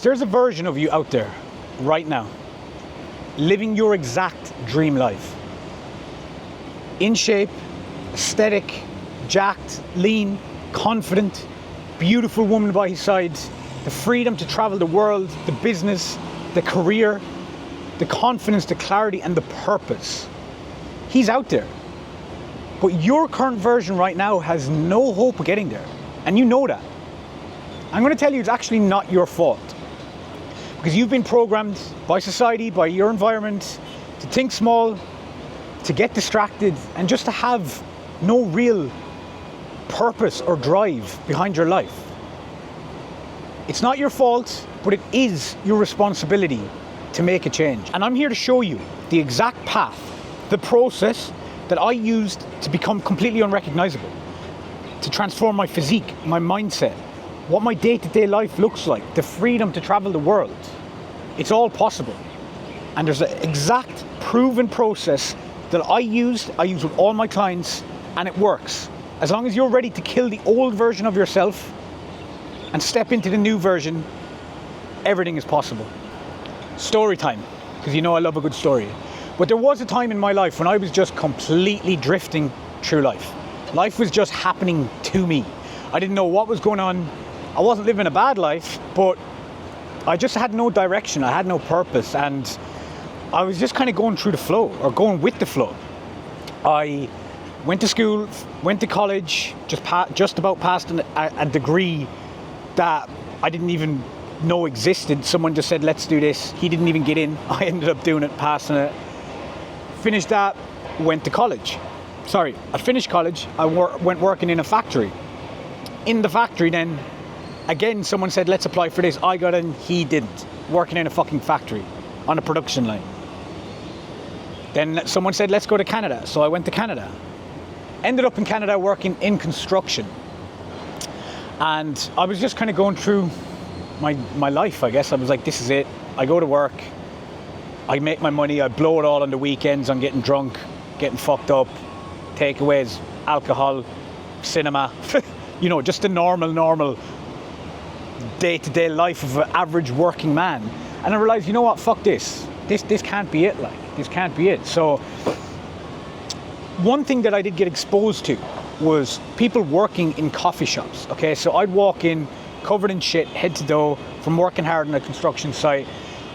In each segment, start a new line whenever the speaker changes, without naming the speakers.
There's a version of you out there right now, living your exact dream life. In shape, aesthetic, jacked, lean, confident, beautiful woman by his side, the freedom to travel the world, the business, the career, the confidence, the clarity, and the purpose. He's out there. But your current version right now has no hope of getting there. And you know that. I'm going to tell you it's actually not your fault. Because you've been programmed by society, by your environment, to think small, to get distracted, and just to have no real purpose or drive behind your life. It's not your fault, but it is your responsibility to make a change. And I'm here to show you the exact path, the process that I used to become completely unrecognizable, to transform my physique, my mindset, what my day-to-day life looks like, the freedom to travel the world. It's all possible. And there's an exact proven process that I use with all my clients, and it works. As long as you're ready to kill the old version of yourself and step into the new version, everything is possible. Story time, because you know I love a good story. But there was a time in my life when I was just completely drifting through life. Life was just happening to me. I didn't know what was going on. I wasn't living a bad life, but I just had no direction. I had no purpose, and I was just kind of going through the flow, or going with the flow. I went to school, went to college, just about passed a degree that I didn't even know existed. Someone just said, let's do this. He didn't even get in. I ended up doing it, passing it. Finished that, went to college. I finished college, I went working in a factory. In the factory then, again, someone said, let's apply for this. I got in, he didn't. Working in a fucking factory on a production line. Then someone said, let's go to Canada. So I went to Canada. Ended up in Canada working in construction. And I was just kind of going through my life, I guess. I was like, this is it. I go to work. I make my money. I blow it all on the weekends on getting drunk, getting fucked up, takeaways, alcohol, cinema. You know, just the normal day-to-day life of an average working man. And I realized, you know what, fuck this. This can't be it, this can't be it. So one thing that I did get exposed to was people working in coffee shops, okay? So I'd walk in covered in shit, head to toe, from working hard on a construction site,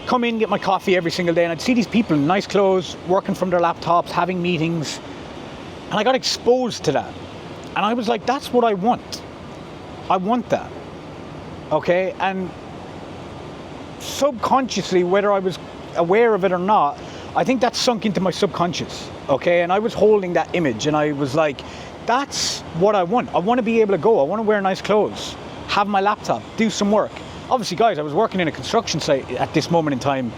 come in, get my coffee every single day, and I'd see these people in nice clothes, working from their laptops, having meetings, and I got exposed to that. And I was like, that's what I want. I want that. Okay, and subconsciously, whether I was aware of it or not, I think that sunk into my subconscious, okay? And I was holding that image, and I was like, that's what I want. I want to be able to go. I want to wear nice clothes, have my laptop, do some work. Obviously, guys, I was working in a construction site at this moment in time,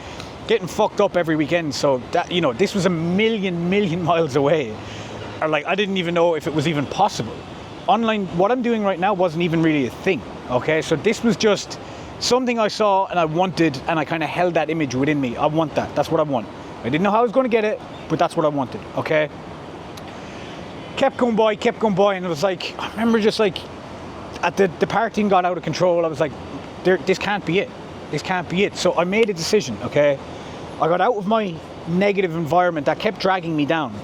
getting fucked up every weekend, so that, you know, this was a million miles away. Or like, I didn't even know if it was even possible. Online, what I'm doing right now wasn't even really a thing, okay? So this was just something I saw and I wanted, and I kind of held that image within me. I want that. That's what I want. I didn't know how I was going to get it, but that's what I wanted, okay? Kept going by, and it was like, I remember just like, at the partying got out of control. I was like, this can't be it. This can't be it. So I made a decision, okay? I got out of my negative environment that kept dragging me down.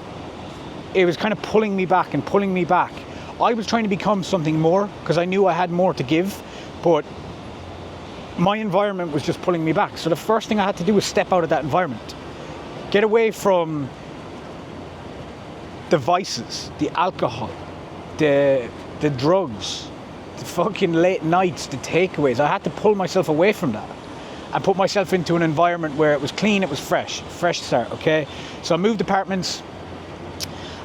It was kind of pulling me back. I was trying to become something more because I knew I had more to give, but my environment was just pulling me back. So the first thing I had to do was step out of that environment. Get away from the vices, the alcohol, the drugs, the fucking late nights, the takeaways. I had to pull myself away from that and put myself into an environment where it was clean, it was fresh start, okay? So I moved apartments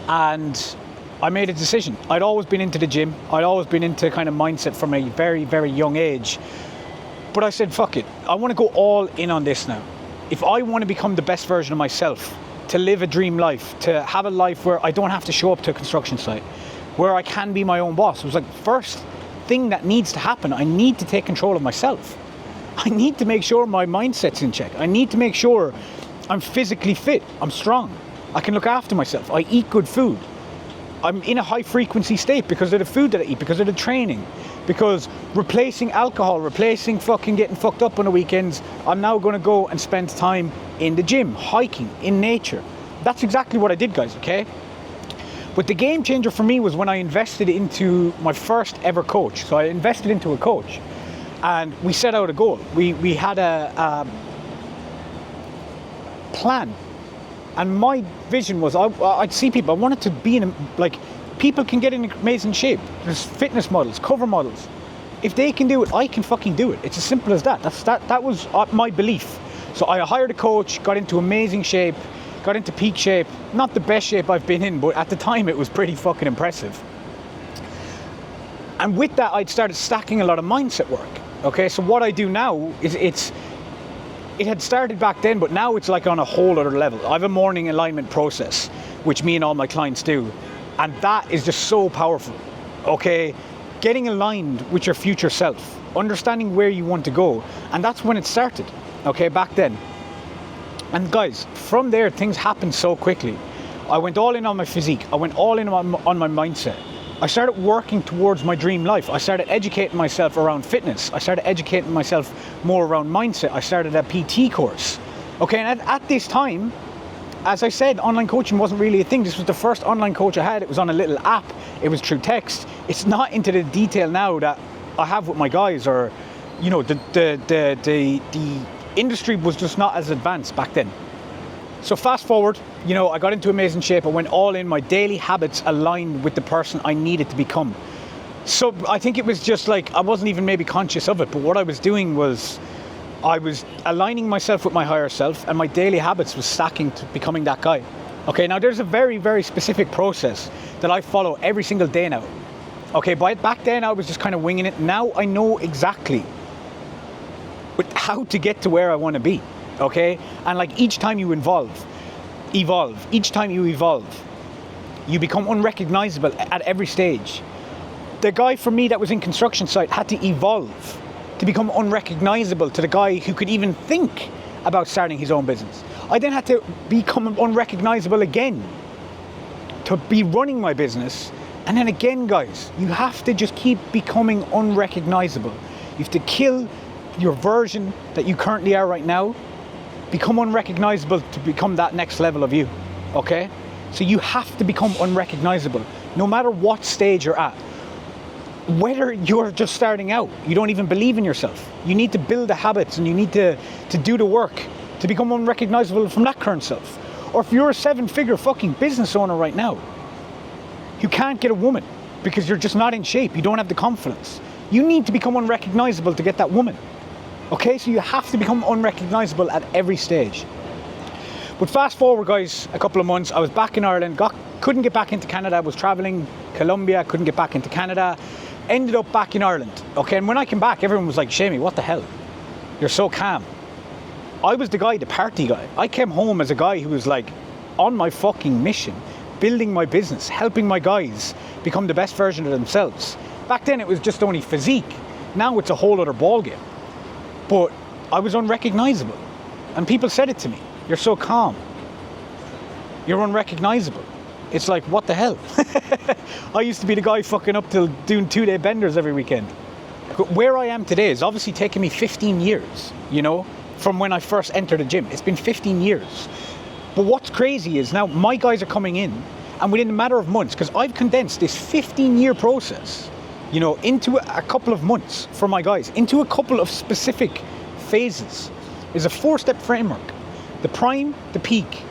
and I made a decision. I'd always been into the gym. I'd always been into kind of mindset from a very young age. But I said, fuck it. I want to go all in on this now. If I want to become the best version of myself, to live a dream life, to have a life where I don't have to show up to a construction site, where I can be my own boss. It was like, first thing that needs to happen, I need to take control of myself. I need to make sure my mindset's in check. I need to make sure I'm physically fit, I'm strong, I can look after myself, I eat good food. I'm in a high frequency state because of the food that I eat, because of the training, because replacing alcohol, replacing fucking getting fucked up on the weekends, I'm now going to go and spend time in the gym, hiking, in nature. That's exactly what I did, guys, okay? But the game changer for me was when I invested into my first ever coach. So I invested into a coach and we set out a goal. We had a plan. And my vision was, I'd see people, I wanted to be in, like, people can get in amazing shape. There's fitness models, cover models. If they can do it, I can fucking do it. It's as simple as that. That was my belief. So I hired a coach, got into amazing shape, got into peak shape. Not the best shape I've been in, but at the time it was pretty fucking impressive. And with that, I'd started stacking a lot of mindset work. Okay, so what I do now is it had started back then, but now it's like on a whole other level. I have a morning alignment process, which me and all my clients do. And that is just so powerful, okay? Getting aligned with your future self, understanding where you want to go. And that's when it started, okay, back then. And guys, from there, things happened so quickly. I went all in on my physique. I went all in on my mindset. I started working towards my dream life. I started educating myself around fitness. I started educating myself more around mindset. I started a PT course. Okay, and at this time, as I said, online coaching wasn't really a thing. This was the first online coach I had. It was on a little app. It was through text. It's not into the detail now that I have with my guys, or, you know, the industry was just not as advanced back then. So fast forward, you know, I got into amazing shape. I went all in. My daily habits aligned with the person I needed to become. So I think it was just like, I wasn't even maybe conscious of it, but what I was doing was I was aligning myself with my higher self, and my daily habits was stacking to becoming that guy. Okay, now there's a very, very specific process that I follow every single day now. Okay, but back then I was just kind of winging it. Now I know exactly how to get to where I want to be. Okay, and like each time you evolve, each time you evolve, you become unrecognizable at every stage. The guy for me that was in construction site had to evolve to become unrecognizable to the guy who could even think about starting his own business. I then had to become unrecognizable again to be running my business. And then again, guys, you have to just keep becoming unrecognizable. You have to kill your version that you currently are right now, become unrecognizable to become that next level of you, okay? So you have to become unrecognizable, no matter what stage you're at. Whether you're just starting out, you don't even believe in yourself, you need to build the habits and you need to do the work to become unrecognizable from that current self. Or if you're a 7-figure fucking business owner right now, you can't get a woman because you're just not in shape, you don't have the confidence. You need to become unrecognizable to get that woman. Okay, so you have to become unrecognizable at every stage. But fast forward, guys, a couple of months, I was back in Ireland, couldn't get back into Canada. I was traveling Colombia, couldn't get back into Canada, ended up back in Ireland. Okay, and when I came back, everyone was like, Shamey, what the hell? You're so calm. I was the guy, the party guy. I came home as a guy who was like on my fucking mission, building my business, helping my guys become the best version of themselves. Back then it was just only physique. Now it's a whole other ballgame. But I was unrecognizable. And people said it to me. You're so calm. You're unrecognizable. It's like, what the hell? I used to be the guy fucking up till doing 2-day benders every weekend. But where I am today is obviously taking me 15 years, you know, from when I first entered the gym. It's been 15 years. But what's crazy is now my guys are coming in, and within a matter of months, because I've condensed this 15-year process, you know, into a couple of months for my guys, into a couple of specific phases. Is a 4-step framework. The prime, the peak,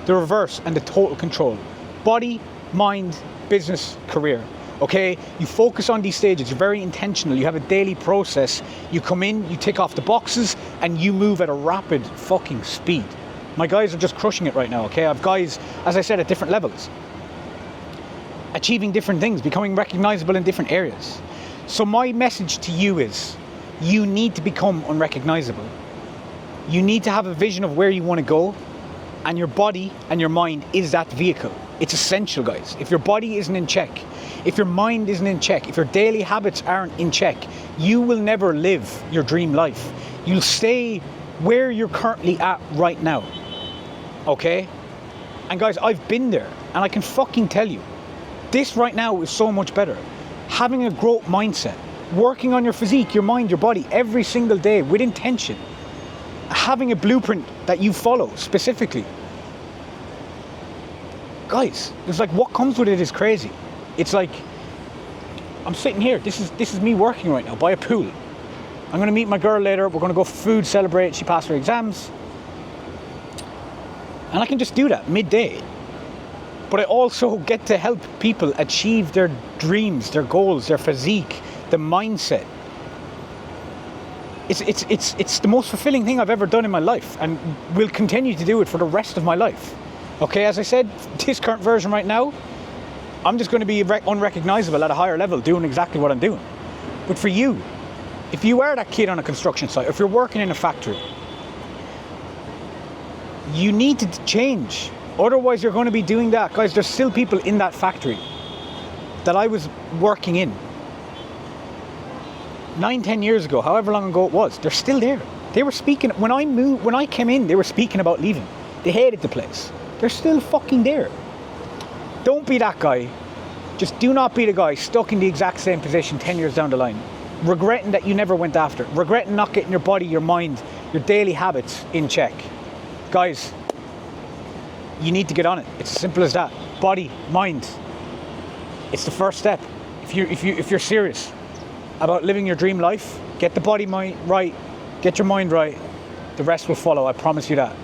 the reverse, and the total control. Body, mind, business, career. Okay? You focus on these stages. You're very intentional. You have a daily process. You come in, you tick off the boxes, and you move at a rapid fucking speed. My guys are just crushing it right now, okay? I have guys, as I said, at different levels. Achieving different things, becoming recognizable in different areas. So my message to you is, you need to become unrecognizable. You need to have a vision of where you want to go, and your body and your mind is that vehicle. It's essential, guys. If your body isn't in check, if your mind isn't in check, if your daily habits aren't in check, you will never live your dream life. You'll stay where you're currently at right now. Okay? And guys, I've been there, and I can fucking tell you, This right now is so much better. Having a growth mindset, working on your physique, your mind, your body every single day with intention. Having a blueprint that you follow specifically. Guys, it's like what comes with it is crazy. It's like, I'm sitting here, this is me working right now by a pool. I'm gonna meet my girl later, we're gonna go for food, celebrate, she passed her exams. And I can just do that midday. But I also get to help people achieve their dreams, their goals, their physique, the mindset. It's the most fulfilling thing I've ever done in my life, and will continue to do it for the rest of my life. Okay, as I said, this current version right now, I'm just going to be unrecognizable at a higher level, doing exactly what I'm doing. But for you, if you are that kid on a construction site, if you're working in a factory, you need to change. Otherwise, you're going to be doing that. Guys, there's still people in that factory that I was working in 9-10 years ago, however long ago it was. They're still there. They were speaking, when I came in, they were speaking about leaving. They hated the place. They're still fucking there. Don't be that guy. Just do not be the guy stuck in the exact same position 10 years down the line, regretting that you never went after, regretting not getting your body, your mind, your daily habits in check. Guys, you need to get on it. It's as simple as that. Body, mind. It's the first step. If you're serious about living your dream life, get the body right, get your mind right. The rest will follow. I promise you that.